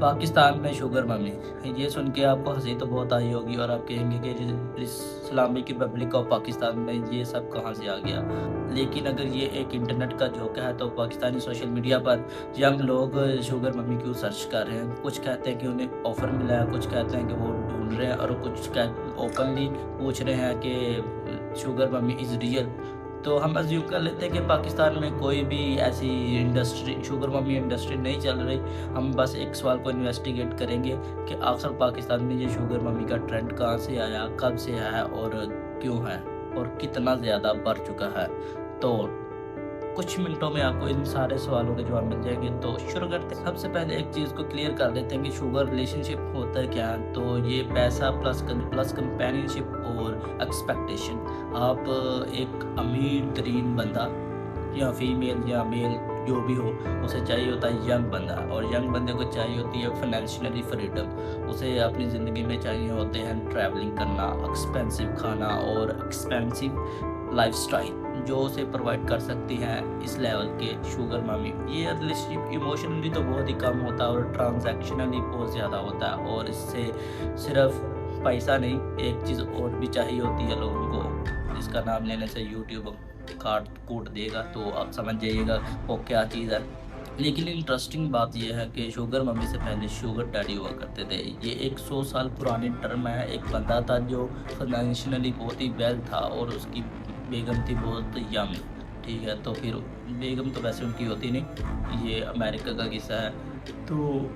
पाकिस्तान में sugar mummy. ये सुन के आपको हँसी तो बहुत आई होगी और आप कहेंगे कि इस्लामिक रिपब्लिक ऑफ पाकिस्तान में ये सब कहाँ से आ गया। लेकिन अगर ये एक इंटरनेट का झोंका है तो पाकिस्तानी सोशल मीडिया पर यंग लोग शुगर मम्मी क्यों सर्च कर रहे हैं। कुछ कहते हैं कि उन्हें ऑफ़र मिला है, कुछ कहते हैं कि वो ढूंढ रहे हैं और कुछ ओपनली पूछ रहे हैं कि शुगर मम्मी इज़ रियल। तो हम अज़्यूम कर लेते हैं कि पाकिस्तान में कोई भी ऐसी इंडस्ट्री शुगर मम्मी इंडस्ट्री नहीं चल रही। हम बस एक सवाल को इन्वेस्टिगेट करेंगे कि आखिर पाकिस्तान में ये शुगर मम्मी का ट्रेंड कहाँ से आया, कब से आया और क्यों है और कितना ज़्यादा बढ़ चुका है। तो कुछ मिनटों में आपको इन सारे सवालों के जवाब मिल जाएंगे। तो शुरू करते हैं। सबसे पहले एक चीज़ को क्लियर कर देते हैं कि शुगर रिलेशनशिप होता है क्या है। तो ये पैसा प्लस कंपेनियनशिप और एक्सपेक्टेशन। आप एक अमीर तरीन बंदा या फीमेल या मेल जो भी हो, उसे चाहिए होता है यंग बंदा, और यंग बंदे को चाहिए होती है फाइनेंशियली फ्रीडम। उसे अपनी ज़िंदगी में चाहिए होते हैं ट्रैवलिंग करना, एक्सपेंसिव खाना और एक्सपेंसिव लाइफस्टाइल जो उसे प्रोवाइड कर सकती हैं इस लेवल के शुगर मम्मी। ये रिलेशनशिप इमोशनली तो बहुत ही कम होता है और ट्रांजैक्शनली बहुत ज़्यादा होता है, और इससे सिर्फ पैसा नहीं, एक चीज़ और भी चाहिए होती है लोगों को, जिसका नाम लेने से यूट्यूब काट कूट देगा, तो आप समझ जाइएगा वो क्या चीज़ है। लेकिन इंटरेस्टिंग बात यह है कि शुगर मम्मी से पहले शुगर डैडी हुआ करते थे। ये एक 100 साल पुरानी टर्म है। एक बंदा था जो फाइनेंशियली बहुत ही वेल था और उसकी बेगम थी बहुत यंग। ठीक है, तो फिर बेगम तो वैसे उनकी होती नहीं, ये अमेरिका का किस्सा है। तो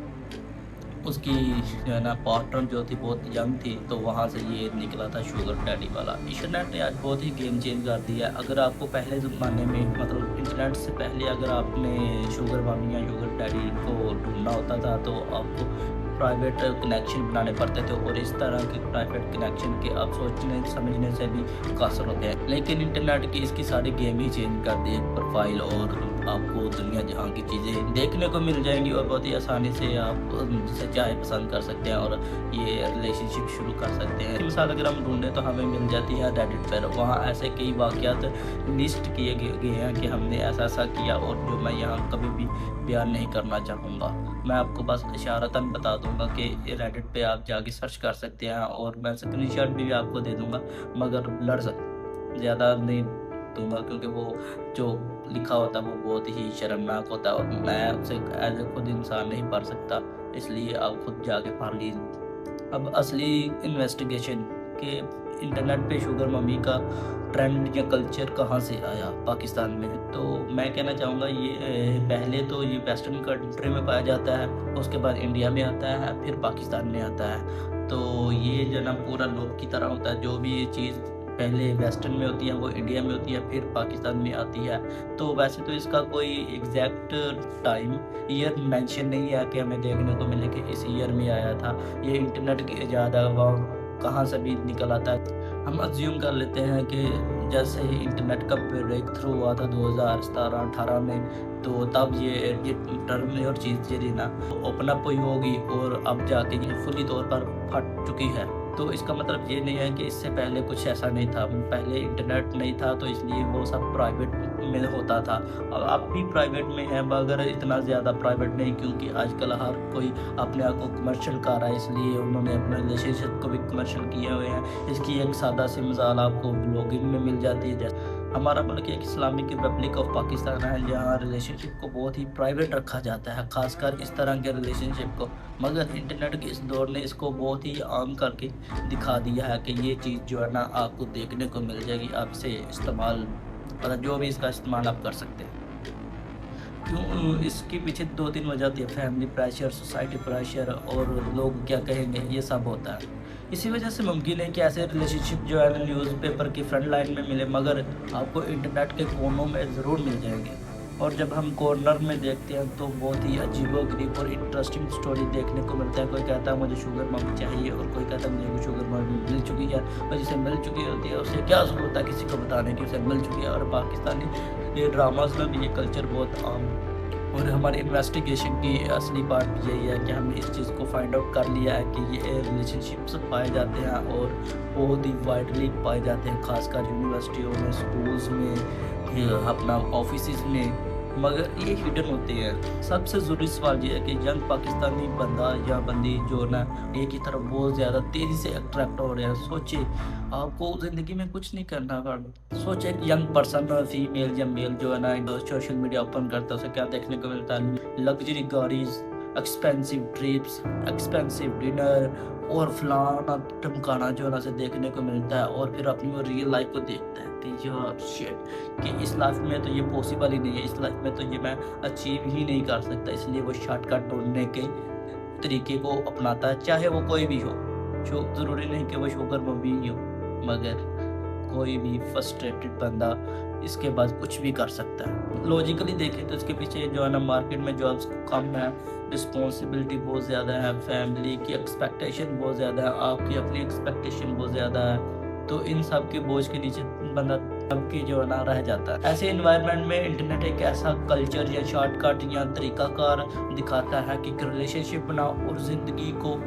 उसकी जो है ना पार्टनर जो थी बहुत यंग थी, तो वहाँ से ये निकला था शुगर डैडी वाला। इंटरनेट ने आज बहुत ही गेम चेंज कर दिया। अगर आपको पहले ज़माने में, मतलब इंटरनेट से पहले, अगर आपने शुगर मम्मी या शुगर डैडी को ढूंढना होता था तो आपको प्राइवेट कनेक्शन बनाने पड़ते थे, और इस तरह के प्राइवेट कनेक्शन के आप सोचने समझने से भी कासर होते हैं। लेकिन इंटरनेट की इसकी सारी गेम ही चेंज कर दी। एक प्रोफाइल और आपको दुनिया जहाँ की चीज़ें देखने को मिल जाएंगी और बहुत ही आसानी से आप जिसे चाहे पसंद कर सकते हैं और ये रिलेशनशिप शुरू कर सकते हैं। मिसाल अगर हम ढूंढें तो हमें मिल जाती है रेडिट पर। वहाँ ऐसे कई वाक़यात लिस्ट किए गए हैं कि हमने ऐसा किया, और जो मैं यहाँ कभी भी बयान नहीं करना चाहूँगा। मैं आपको बस इशारतन बता दूंगा कि रेडिट पे आप जाके सर्च कर सकते हैं, और मैं स्क्रीनशॉट भी आपको दे दूंगा, मगर ब्लर ज़्यादा नहीं दूंगा क्योंकि वो जो लिखा होता है वो बहुत ही शर्मनाक होता है और मैं उसे एज ए खुद इंसान नहीं पढ़ सकता, इसलिए आप खुद जाके पढ़ लीजिए। अब असली इन्वेस्टिगेशन के इंटरनेट पे शुगर मम्मी का ट्रेंड या कल्चर कहाँ से आया पाकिस्तान में, तो मैं कहना चाहूँगा ये पहले तो ये वेस्टर्न कंट्री में पाया जाता है, उसके बाद इंडिया में आता है, फिर पाकिस्तान में आता है। तो ये जो ना पूरा लोग की तरह होता है, जो भी ये चीज़ पहले वेस्टर्न में होती है वो इंडिया में होती है, फिर पाकिस्तान में आती है। तो वैसे तो इसका कोई एग्जैक्ट टाइम ईयर मेंशन नहीं है कि हमें देखने को मिले कि इस ईयर में आया था। ये इंटरनेट की ईजाद कहाँ से भी निकल आता है। हम अज्यूम कर लेते हैं कि जैसे ही इंटरनेट का ब्रेक थ्रू हुआ था 2017-18 में, तो तब ये टर्म और चीज़ जो ना ओपन अप हुई होगी और अब जाके ये फुली तौर पर फट चुकी है। तो इसका मतलब ये नहीं है कि इससे पहले कुछ ऐसा नहीं था। पहले इंटरनेट नहीं था तो इसलिए वो सब प्राइवेट में होता था, और अब भी प्राइवेट में है मगर इतना ज़्यादा प्राइवेट नहीं, क्योंकि आजकल हर कोई अपने आप को कमर्शियल कर रहा है, इसलिए उन्होंने अपने रिलेशनशिप को भी कमर्शियल किए हुए हैं। इसकी एक सादा सी मिसाल आपको ब्लॉगिंग में मिल जाती है। जैसे हमारा मुल्क एक इस्लामिक रिपब्लिक ऑफ पाकिस्तान है, जहाँ रिलेशनशिप को बहुत ही प्राइवेट रखा जाता है, ख़ासकर इस तरह के रिलेशनशिप को। मगर इंटरनेट के इस दौर ने इसको बहुत ही आम करके दिखा दिया है कि ये चीज़ जो है ना आपको देखने को मिल जाएगी। आप इसे इस्तेमाल, मतलब जो भी इसका इस्तेमाल आप कर सकते हैं। क्यों, इसके पीछे 2-3 वजह होती है। फैमिली प्रेशर, सोसाइटी प्रेशर और लोग क्या कहेंगे, ये सब होता है। इसी वजह से मुमकिन है कि ऐसे रिलेशनशिप जो है ना न्यूज़पेपर की फ्रंट लाइन में मिले, मगर आपको इंटरनेट के कोनों में ज़रूर मिल जाएंगे। और जब हम कॉर्नर में देखते हैं तो बहुत ही अजीबोगरीब और इंटरेस्टिंग स्टोरी देखने को मिलता है। कोई कहता है मुझे शुगर मम्मी चाहिए, और कोई कहता है मुझे शुगर मम्मी मिल चुकी है, और जिसे मिल चुकी होती है उसे क्या ज़रूरत है किसी को बताने की उसे मिल चुकी है। और पाकिस्तानी ये ड्रामाज में भी ये कल्चर बहुत आम। और हमारी इन्वेस्टिगेशन की असली पार्ट यही है कि हमने इस चीज़ को फाइंड आउट कर लिया है कि ये रिलेशनशिप्स पाए जाते हैं और बहुत ही वाइडली पाए जाते हैं, खासकर यूनिवर्सिटियों में, स्कूल्स में, अपना ऑफिस में, मगर ये हिडन होते हैं। सबसे ज़रूरी सवाल ये है कि यंग पाकिस्तानी बंदा या बंदी जो है ना, एक ही तरफ बहुत ज़्यादा तेज़ी से अट्रैक्ट हो रहे हैं। सोचिए, आपको ज़िंदगी में कुछ नहीं करना पड़ता। सोचिए एक यंग पर्सन फीमेल या मेल जो है ना, सोशल मीडिया ओपन करता है, उसे क्या देखने को मिलता है? लग्जरी गाड़ीज़, एक्सपेंसिव ट्रिप्स, एक्सपेंसिव डिनर और फलाना ढमकाना जो है ना, उसे देखने को मिलता है। और फिर अपनी वो रियल लाइफ को देखता है कि यार शिट, कि इस लाइफ में तो ये पॉसिबल ही नहीं है, इस लाइफ में तो ये मैं अचीव ही नहीं कर सकता। इसलिए वो शॉर्टकट ढूंढने के तरीके को अपनाता है, चाहे वो कोई भी हो। ज़रूरी नहीं कि वो शुगर मम्मी ही हो, मगर कोई भी फ्रस्ट्रेटेड बंदा इसके बाद कुछ भी कर सकता है। लॉजिकली देखें तो इसके पीछे जो है ना, मार्केट में जॉब्स कम है, रिस्पॉन्सिबिलिटी बहुत ज़्यादा है, फैमिली की एक्सपेक्टेशन बहुत ज़्यादा है, आपकी अपनी एक्सपेक्टेशन बहुत ज़्यादा है। तो इन सब के बोझ के नीचे बंदा सबके जो है ना रह जाता है। ऐसे इन्वायरमेंट में इंटरनेट एक ऐसा कल्चर या शॉर्टकट या तरीकाकार दिखाता है कि रिलेशनशिप बनाओ और ज़िंदगी को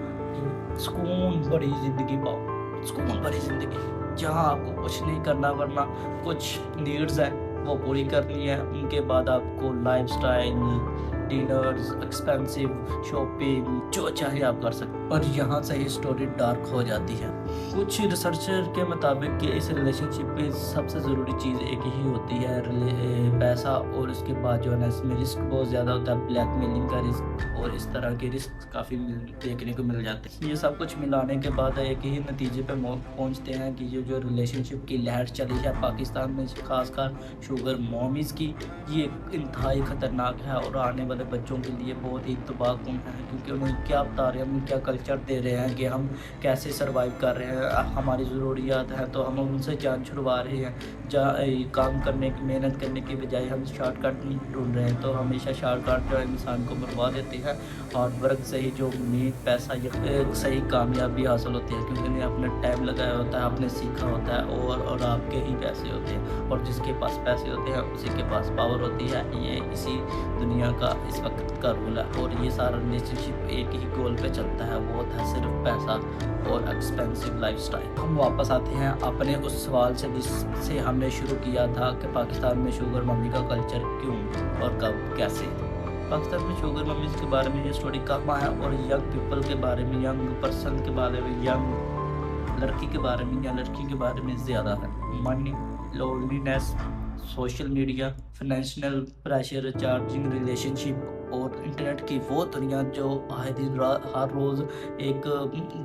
सुकून भरी ज़िंदगी पाओ। सुकून भरी ज़िंदगी जहाँ आपको कुछ नहीं करना, वरना कुछ नीड्स हैं वो पूरी करनी है। उनके बाद आपको लाइफस्टाइल, डिनर्स, एक्सपेंसिव शॉपिंग, जो चाहे आप कर सकते हैं। और यहाँ से ही स्टोरी डार्क हो जाती है। कुछ रिसर्चर के मुताबिक कि इस रिलेशनशिप में सबसे ज़रूरी चीज़ एक ही होती है, पैसा। और उसके बाद जो है ना, इसमें रिस्क बहुत ज़्यादा होता है, ब्लैकमेलिंग का रिस्क और इस तरह के रिस्क काफ़ी देखने को मिल जाते हैं। ये सब कुछ मिलाने के बाद एक ही नतीजे पे पहुँचते हैं कि ये जो रिलेशनशिप की लहर चली है पाकिस्तान में, खासकर शुगर मॉमीज़ की, ये इंतहाई ख़तरनाक है और आने वाले बच्चों के लिए बहुत ही तबाहकुन है। क्योंकि उन्हें क्या बता रहे हैं, हम क्या कल्चर दे रहे हैं कि हम कैसे सर्वाइव कर रहे हैं। हमारी ज़रूरियात हैं तो हम उनसे जान छुड़वा रहे हैं। काम करने की, मेहनत करने की बजाय हम शॉर्टकट ढूंढ रहे हैं। तो हमेशा शॉर्टकट जो इंसान को बर्बाद देते हैं। हार्ड वर्क से ही जो उम्मीद, पैसा या सही कामयाबी हासिल होती है, क्योंकि उन्हें अपना टाइम लगाया होता है, आपने सीखा होता है और आपके ही पैसे होते हैं। और जिसके पास पैसे होते हैं उसी के पास पावर होती है। ये इसी दुनिया का इस वक्त का रूल है। और ये सारा रिलेशनशिप एक ही गोल पे चलता है, वो होता है सिर्फ पैसा और एक्सपेंसिव लाइफस्टाइल। हम वापस आते हैं अपने उस सवाल से जिससे हमने शुरू किया था कि पाकिस्तान में शुगर मम्मी का कल्चर क्यों और कब, कैसे। पाकिस्तान में शुगर मम्मीज़ के बारे में ये स्टोरी कहाँ है, और यंग पीपल के बारे में, यंग पर्सन के बारे में, यंग लड़की के बारे में या लड़की के बारे में ज़्यादा है। Money, loneliness, social media, financial pressure, charging relationship और इंटरनेट की वो दुनिया जो आए दिन हर रोज़ एक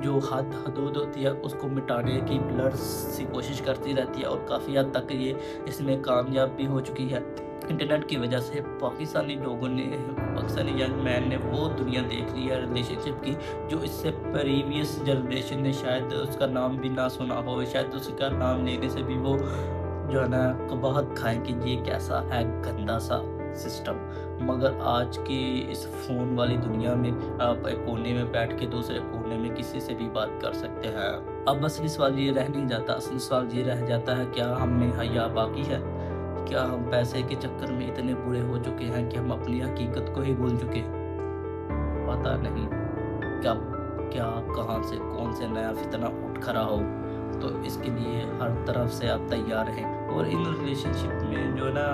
जो हदूद होती है उसको मिटाने की ब्लर सी कोशिश करती रहती है। और काफ़ी हद तक ये इसमें कामयाब भी हो चुकी है। इंटरनेट की वजह से पाकिस्तानी लोगों ने, पाकिस्तानी यंग मैन ने वो दुनिया देख ली है रिलेशनशिप की, जो इससे प्रीवियस जनरेशन ने शायद उसका नाम भी ना सुना हो। शायद उसका नाम लेने से भी वो जो है ना कबाहत खाएं कि ये कैसा है गंदा सा सिस्टम। मगर आज की इस फ़ोन वाली दुनिया में आप एक कोने में बैठ के दूसरे कोने में किसी से भी बात कर सकते हैं। अब असली सवाल ये रह नहीं जाता, असली सवाल ये रह जाता है, क्या हम में हया बाकी है? क्या हम पैसे के चक्कर में इतने बुरे हो चुके हैं कि हम अपनी हकीकत को ही भूल चुके? पता नहीं कब, क्या, कहाँ से कौन से नया फितना उठ खड़ा हो। तो इसके लिए हर तरफ से आप तैयार हैं। और इन रिलेशनशिप में जो है ना,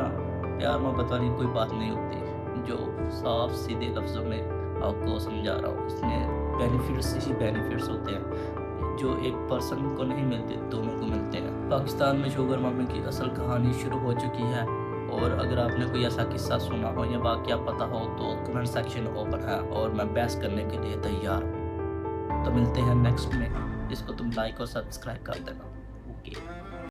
प्यार मोहब्बत वाली कोई बात नहीं होती, जो साफ सीधे लफ्ज़ों में आपको समझा रहा हूँ। इसमें बेनिफिट्स ही बेनिफिट्स होते हैं जो एक पर्सन को नहीं मिलते, दोनों को मिलते हैं। पाकिस्तान में शुगर मम्मी की असल कहानी शुरू हो चुकी है। और अगर आपने कोई ऐसा किस्सा सुना हो या वाक़या पता हो तो कमेंट सेक्शन ओपन है और मैं बहस करने के लिए तैयार हूँ। तो मिलते हैं नेक्स्ट में, जिसको तुम लाइक और सब्सक्राइब कर देना। ओके।